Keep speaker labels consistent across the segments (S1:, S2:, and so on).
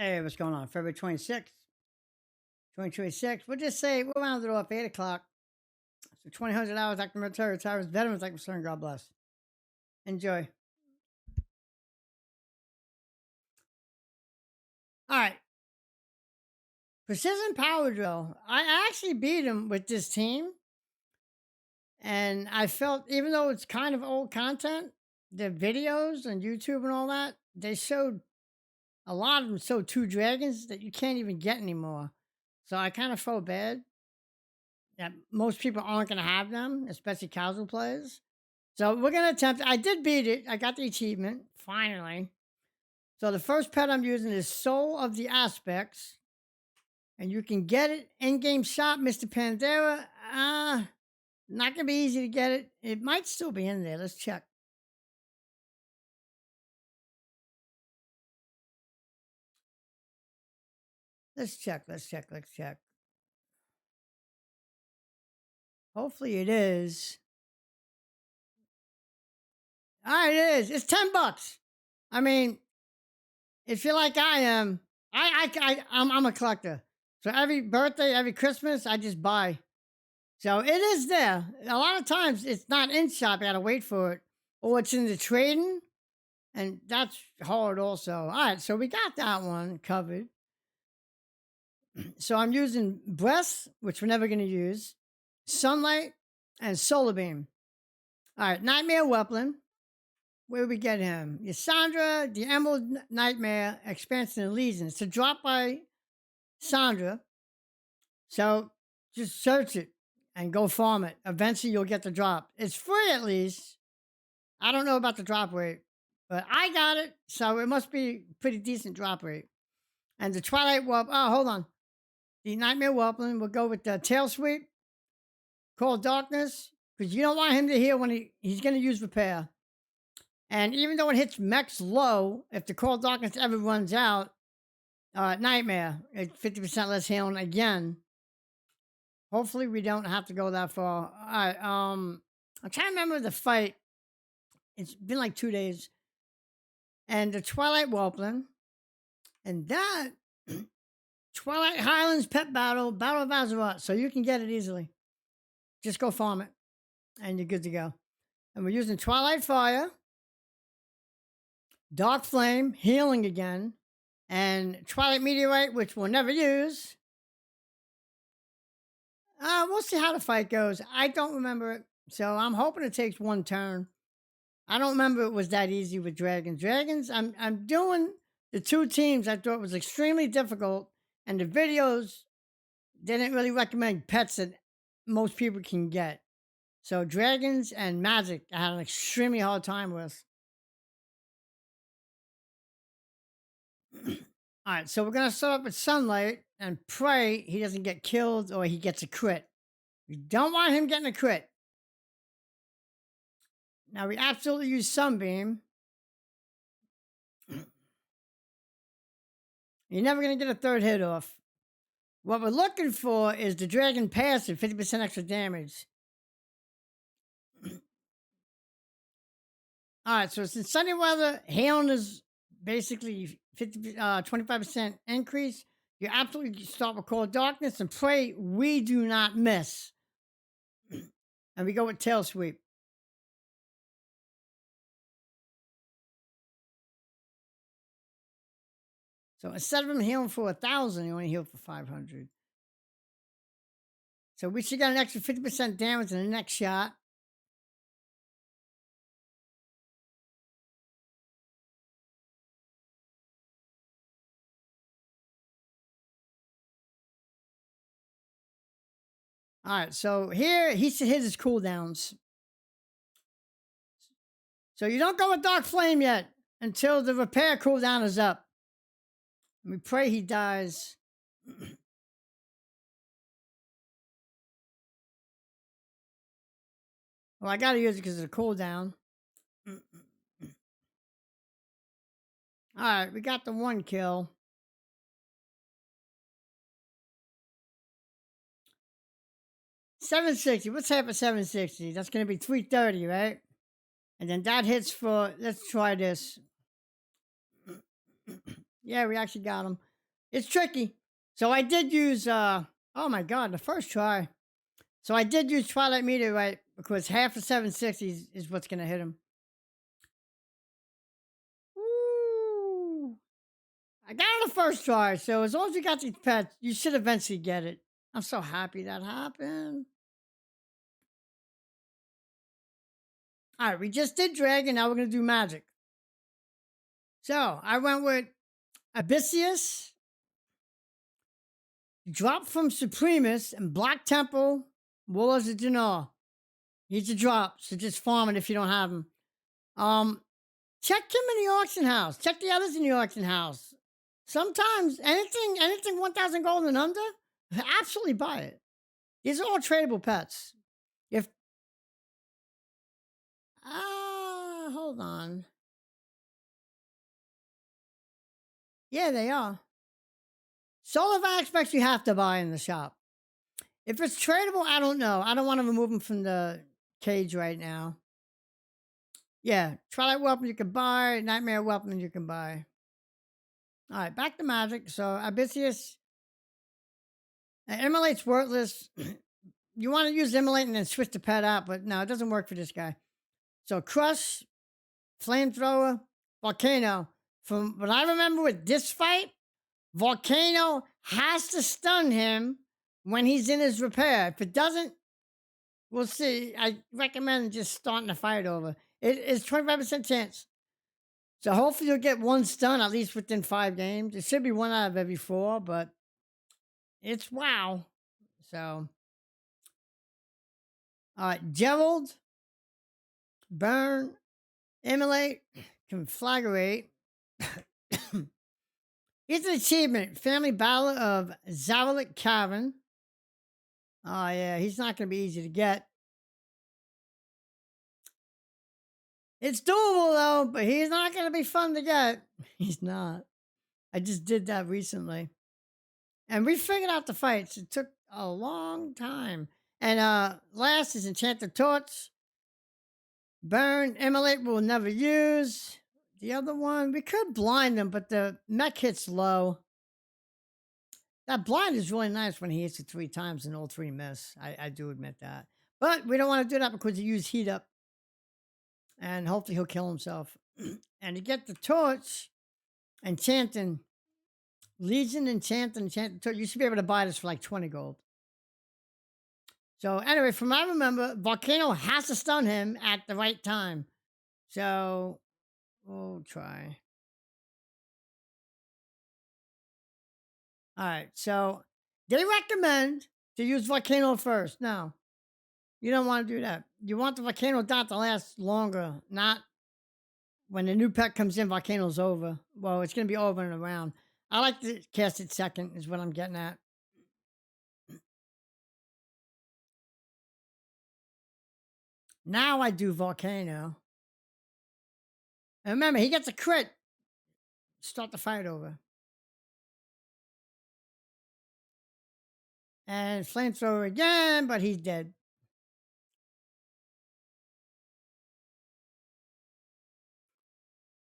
S1: Hey, what's going on? February 26th, 2026. We'll just say we'll round it off 8 o'clock. So 2,000 hours active military retirees, veterans like concern. God bless. Enjoy. All right. Precision Power Drill. I actually beat him with this team. And I felt, even though it's kind of old content, the videos on YouTube and all that, they showed a lot of them showed two dragons that you can't even get anymore. So I kind of felt bad that most people aren't going to have them, especially casual players. So we're going to attempt. I did beat it. I got the achievement, finally. So the first pet I'm using is Soul of the Aspects. And you can get it in-game shop, Mr. Pandera. Not going to be easy to get it. It might still be in there. Let's check. Let's check. Hopefully it is. All right, it is. It's $10. I mean, if you're like I am, I'm a collector. So every birthday, every Christmas, I just buy. So it is there. A lot of times it's not in shop. I gotta wait for it, or it's in the trading, and that's hard also. All right, so we got that one covered. So I'm using Breath, which we're never gonna use, Sunlight, and Solar Beam. All right, Nightmare Weapon. Where do we get him? Yasandra, the Emerald Nightmare, Expansion and Legion. It's a drop by Sandra. So just search it and go farm it. Eventually you'll get the drop. It's free at least. I don't know about the drop rate, but I got it. So it must be pretty decent drop rate. And the Twilight Warp. Oh, hold on. The Nightmare Whelpling. We'll go with the Tail Sweep. Cold Darkness. Because you don't want him to heal when he's going to use Repair. And even though it hits mechs low, if the Cold Darkness ever runs out, Nightmare, it's 50% less healing again. Hopefully we don't have to go that far. All right, I'm trying to remember the fight. It's been like 2 days. And the Twilight Whelpling. And that, Twilight Highlands Pet Battle, Battle of Azeroth. So you can get it easily. Just go farm it. And you're good to go. And we're using Twilight Fire. Dark Flame, healing again. And Twilight Meteorite, which we'll never use. We'll see how the fight goes. I don't remember it. So I'm hoping it takes one turn. I don't remember it was that easy with dragons. Dragons, I'm doing the two teams I thought was extremely difficult. And the videos didn't really recommend pets that most people can get. So dragons and magic, I had an extremely hard time with. All right, so we're going to start up with Sunlight and pray he doesn't get killed or he gets a crit. We don't want him getting a crit. Now, we absolutely use Sunbeam. You're never going to get a third hit off. What we're looking for is the Dragon Passive, 50% extra damage. All right, so since sunny weather, healing is basically 25% increase. You absolutely start with Cold Darkness and pray we do not miss. And we go with Tail Sweep. So instead of him healing for 1,000, he only healed for 500. So we should get an extra 50% damage in the next shot. All right, so here he should hit his cooldowns. So you don't go with Dark Flame yet until the repair cooldown is up. We pray he dies. Well, I got to use it because of the cooldown. All right, we got the one kill. $760. What's half of 760? That's going to be 330, right? And then that hits for, let's try this. Yeah, we actually got him. It's tricky. So I did use, oh my God, the first try. So I did use Twilight Meteorite because half of 760s is what's going to hit him. Woo! I got it the first try. So as long as you got these pets, you should eventually get it. I'm so happy that happened. All right, we just did dragon. Now we're going to do magic. So I went with Abyssius, drop from Supremus, and Black Temple, Warlords of Dinar. He's a drop, so just farm it if you don't have him. Check him in the auction house. Check the others in the auction house. Sometimes anything 1,000 gold and under, absolutely buy it. These are all tradable pets. If hold on. Yeah, they are. Solar aspects you have to buy in the shop. If it's tradable, I don't know. I don't want to remove them from the cage right now. Yeah, Twilight Weapon you can buy, Nightmare Weapon you can buy. All right, back to magic. So Abyssius, Immolate's worthless. You want to use Immolate and then switch the pet out, but no, it doesn't work for this guy. So Crush, Flamethrower, Volcano. From what I remember with this fight, Volcano has to stun him when he's in his repair. If it doesn't, we'll see. I recommend just starting the fight over. It is 25% chance. So hopefully you'll get one stun at least within 5 games. It should be 1 out of every 4, but it's wow. So, all right, Gerald, Burn, Immolate, Conflagrate. It's an achievement. Family Battle of Zavalik Cavern. Oh, yeah, he's not going to be easy to get. It's doable, though, but he's not going to be fun to get. He's not. I just did that recently. And we figured out the fights. It took a long time. And last is Enchanted Torch. Burn, Immolate we'll never use. The other one, we could blind him, but the mech hits low. That blind is really nice when he hits it 3 times and all 3 miss. I do admit that. But we don't want to do that because he used heat up. And hopefully he'll kill himself. And to get the torch, enchanting, Legion, enchanting torch, you should be able to buy this for like 20 gold. So anyway, from what I remember, Volcano has to stun him at the right time. So we'll try. All right. So they recommend to use Volcano first. No, you don't want to do that. You want the Volcano dot to last longer, not when the new pet comes in, Volcano's over. Well, it's going to be over and around. I like to cast it second, is what I'm getting at. Now I do Volcano. And remember, he gets a crit. Start the fight over. And Flamethrower again, but he's dead.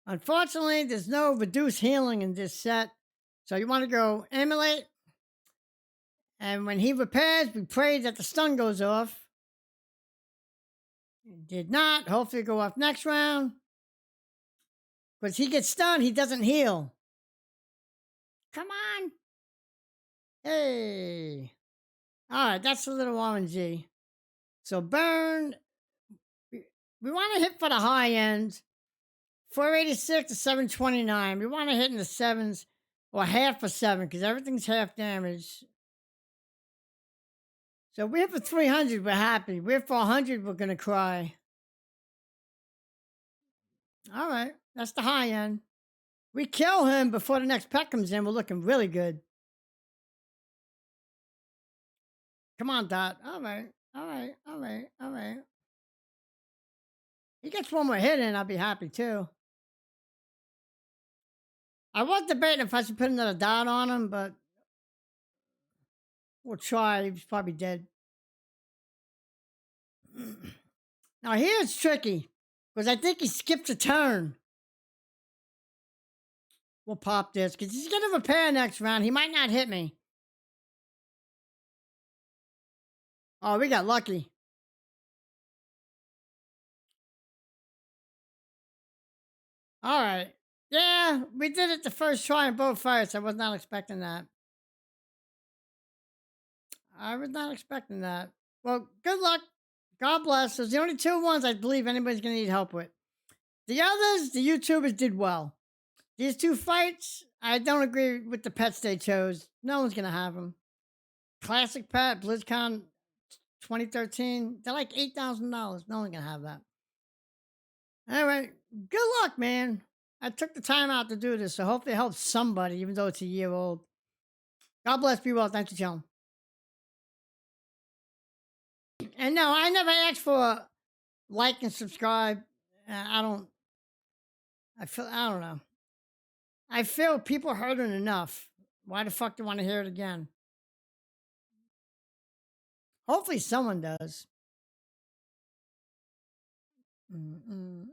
S1: Unfortunately, there's no reduced healing in this set. So you want to go Immolate. And when he repairs, we pray that the stun goes off. It did not. Hopefully go off next round. Because he gets stunned, he doesn't heal. Come on. Hey. All right, that's a little RNG. So burn. We want to hit for the high end. 486 to 729. We want to hit in the 7s or half for 7 because everything's half damage. So we hit for 300, we're happy. We hit for 100, we're going to cry. All right, that's the high end. We kill him before the next pet comes in, we're looking really good. Come on, Dot. All right, all right, all right, all right. He gets one more hit in, I'll be happy too. I was debating if I should put another Dot on him, but we'll try. He's probably dead. Now here's tricky because I think he skipped a turn. We'll pop this because he's going to repair next round. He might not hit me. Oh, we got lucky. All right. Yeah, we did it the first try in both fights. I was not expecting that. I was not expecting that. Well, good luck. God bless. Those are the only two ones I believe anybody's going to need help with. The others, the YouTubers did well. These two fights, I don't agree with the pets they chose. No one's going to have them. Classic pet, BlizzCon 2013. They're like $8,000. No one's going to have that. All right. Good luck, man. I took the time out to do this, so hopefully it helps somebody, even though it's a year old. God bless. Be well. Thanks for chilling. And no, I never asked for a like and subscribe. I don't. I don't know. I feel people heard it enough. Why the fuck do you want to hear it again? Hopefully someone does. Mm-mm.